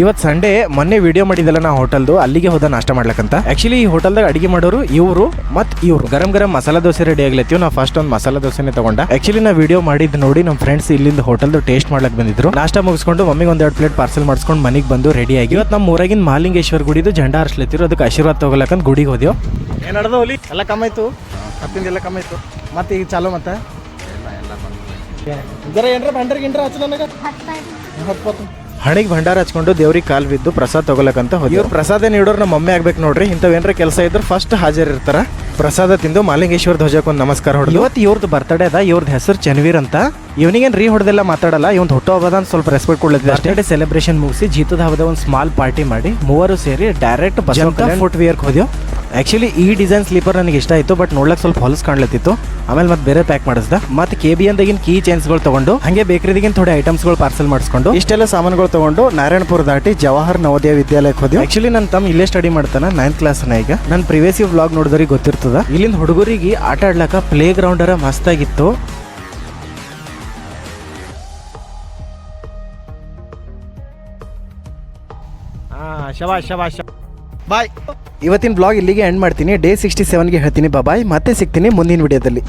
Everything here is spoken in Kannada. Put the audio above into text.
ಇವತ್ತು ಸಂಡೇ ಮೊನ್ನೆ ವಿಡಿಯೋ ಮಾಡಿದಲ್ಲ ನಾ ಹೋಟೆಲ್ದು ಅಲ್ಲಿಗೆ ಹೋದ ನಾಷ್ಟ ಮಾಡ್ಲಕ್ಕಂತ. ಆಕ್ಚುಲಿ ಈ ಹೋಟೆಲ್ದಾಗ ಅಡಿಗೆ ಮಾಡೋರು ಇವರು ಗರಂ ಗರಂ ಮಸಾಲಾ ದೋಸೆ ರೆಡಿ ಆಗ್ಲತ್ತೀವಿ. ನಾವು ಫಸ್ಟ್ ಒಂದು ಮಸಾಲಾ ದೋಸೆನೇ ತಗೊಂಡ. ಆಕ್ಚುಲಿ ನಾ ವಿಡಿಯೋ ಮಾಡಿದ್ ನೋಡಿ ನಮ್ಮ ಫ್ರೆಂಡ್ಸ್ ಇಲ್ಲಿಂದ ಹೋಟೆಲ್ದು ಟೇಸ್ಟ್ ಮಾಡ್ಲಕ್ ಬಂದಿದ್ರು. ನಾಷ್ಟ ಮುಗಿಸ್ಕೊಂಡು ಮಮ್ಮಿಗೆ ಒಂದೆರಡು ಪ್ಲೇಟ್ ಪಾರ್ಸಲ್ ಮಾಡಿಸ್ಕೊಂಡು ಮನೆಗೆ ಬಂದು ರೆಡಿ ಆಗಿ ಇವತ್ತು ನಮ್ಮ ಊರಾಗಿನ ಮಹಾಲಿಂಗೇಶ್ವರ ಗುಡಿದು ಜಂಡ ಹಾರಿಸ್ಲತ್ತಿರು. ಅದಕ್ಕೆ ಆಶೀರ್ವಾದ ತಗೊಳಕಂತ ಗುಡಿಗೆ ಹೋದ್ಯೋ. ಏನಡ್ದ ಹೋಲಿ ಎಲ್ಲ ಕಮ್ಮಾಯ್ತು, ಹತ್ತಿಂದೆಲ್ಲ ಕಮ್ಮಾಯ್ತು. ಮತ್ತೆ ಈಗ ಚಾಲೋ ಮತ್ತೆ ಜರ ಏನ್ರ ಭಂಡಾರ ಗಿಂಡ್ರ ಹಚ್ಚ ನನಗೆ ಹಣಿಗೆ ಭಂಡಾರ ಹಚ್ಕೊಂಡು ದೇವ್ರಿಗೆ ಕಾಲ್ ಬಿದ್ದು ಪ್ರಸಾದ ತಗೊಳಕಂತ ಹೋಗಿ. ಇವ್ರು ಪ್ರಸಾದ ನೀಡೋರು ನಮ್ಮ ಮಮ್ಮಿ ಆಗ್ಬೇಕು ನೋಡ್ರಿ. ಇಂಥವೇನ್ರ ಕೆಲಸ ಇದ್ರೆ ಫಸ್ಟ್ ಹಾಜರಿರ್ತಾರ. ಪ್ರಸಾದ ತಿಂದು ಮಾಲಿಂಗೇಶ್ವರ ಧ್ವಜಕ್ಕೆ ಒಂದು ನಮಸ್ಕಾರ ಹೊಡೆದು. ಇವತ್ತು ಇವ್ರದ್ದು ಬರ್ತಡೇ ಅದ. ಇವ್ರದ್ದು ಹೆಸರು ಚನ್ವೀರ್ ಅಂತ. ಇವನಿಗೇನು ರೀ ಹೊಡೆದೆಲ್ಲ ಮಾತಾಡಲ್ಲ. ಇವ್ನು ಹುಟ್ಟೋ ಹಬ್ಬದ ಅಂತ ಸ್ವಲ್ಪ ರೆಸ್ಪೆಕ್ಟ್ ಕೊಡ್ಲತ್ತಿದ್ದೆ. ಬರ್ತಡೇ ಸೆಲೆಬ್ರೇಷನ್ ಮುಗಿಸಿ ಜೀತದ ಹಬ್ಬದ ಒಂದು ಸ್ಮಾಲ್ ಪಾರ್ಟಿ ಮಾಡಿ ಮೂವರು ಸೇರಿ ಡೈರೆಕ್ಟ್ ಫುಟ್ ವಿಯರ್ಗೆ ಹೋದ್ಯೋ. ಆ್ಯಕ್ಚುಲಿ ಈ ಡಿಸೈನ್ ಸ್ಲೀಪರ್ ನನಗೆ ಇಷ್ಟ ಆಯಿತು, ಬಟ್ ನೋಡ್ಲಕ್ಕೆ ಸ್ವಲ್ಪ ಹೊಲಸ್ ಕಾಣ್ಲತ್ತಿತ್ತು. ಆಮೇಲೆ ಮತ್ತೆ ಬೇರೆ ಪ್ಯಾಕ್ ಮಾಡಿಸ್ದ. ಮತ್ತೆ KBNದಾಗಿನ ಕೀ ಚೈನ್ಸ್ಗಳು ತಗೊಂಡು ಹಾಗೆ ಬೇಕರಿದಾಗಿನ ಥೋಡೆ ಐಟಮ್ಸ್ಗಳು ಪಾರ್ಸಲ್ ಮಾಡಿಸ್ಕೊಂಡು ಇಷ್ಟೆಲ್ಲ ಸಾಮಾನುಗಳು ತಗೊಂಡು ನಾರಾಯಣಪುರ ದಾಟಿ ಜವಾಹರ್ ನವೋದಯ ವಿದ್ಯಾಲಯಕ್ಕೆ ಹೋದ್ವಿ. ಆಕ್ಚುಲಿ ನನ್ನ ತಮ್ಮ ಇಲ್ಲೇ ಸ್ಟಡಿ ಮಾಡ್ತಾನೆ, 9th ಕ್ಲಾಸ್ನ. ಈಗ ನನ್ನ ಪ್ರಿವಿಯಸ್ ವ್ಲಾಗ್ ನೋಡಿದ್ರಿಗೆ ಗೊತ್ತಿರ್ತದ. ಇಲ್ಲಿಂದ ಹುಡುಗರಿಗೆ ಆಟ ಆಡ್ಲಕ್ಕ ಪ್ಲೇ ಗ್ರೌಂಡರ ಮಸ್ತಾಗಿತ್ತು. ಶಬಾಷ್ ಶಬಾಷ್ ಬಾಯ್. ಇವತ್ತಿನ ಬ್ಲಾಗ್ ಇಲ್ಲಿಗೆ ಎಂಡ್ ಮಾಡ್ತೀನಿ. ಡೇ 67ಗೆ ಹೇಳ್ತೀನಿ ಬಾಯ್. ಮತ್ತೆ ಸಿಗ್ತೀನಿ ಮುಂದಿನ ವಿಡಿಯೋದಲ್ಲಿ.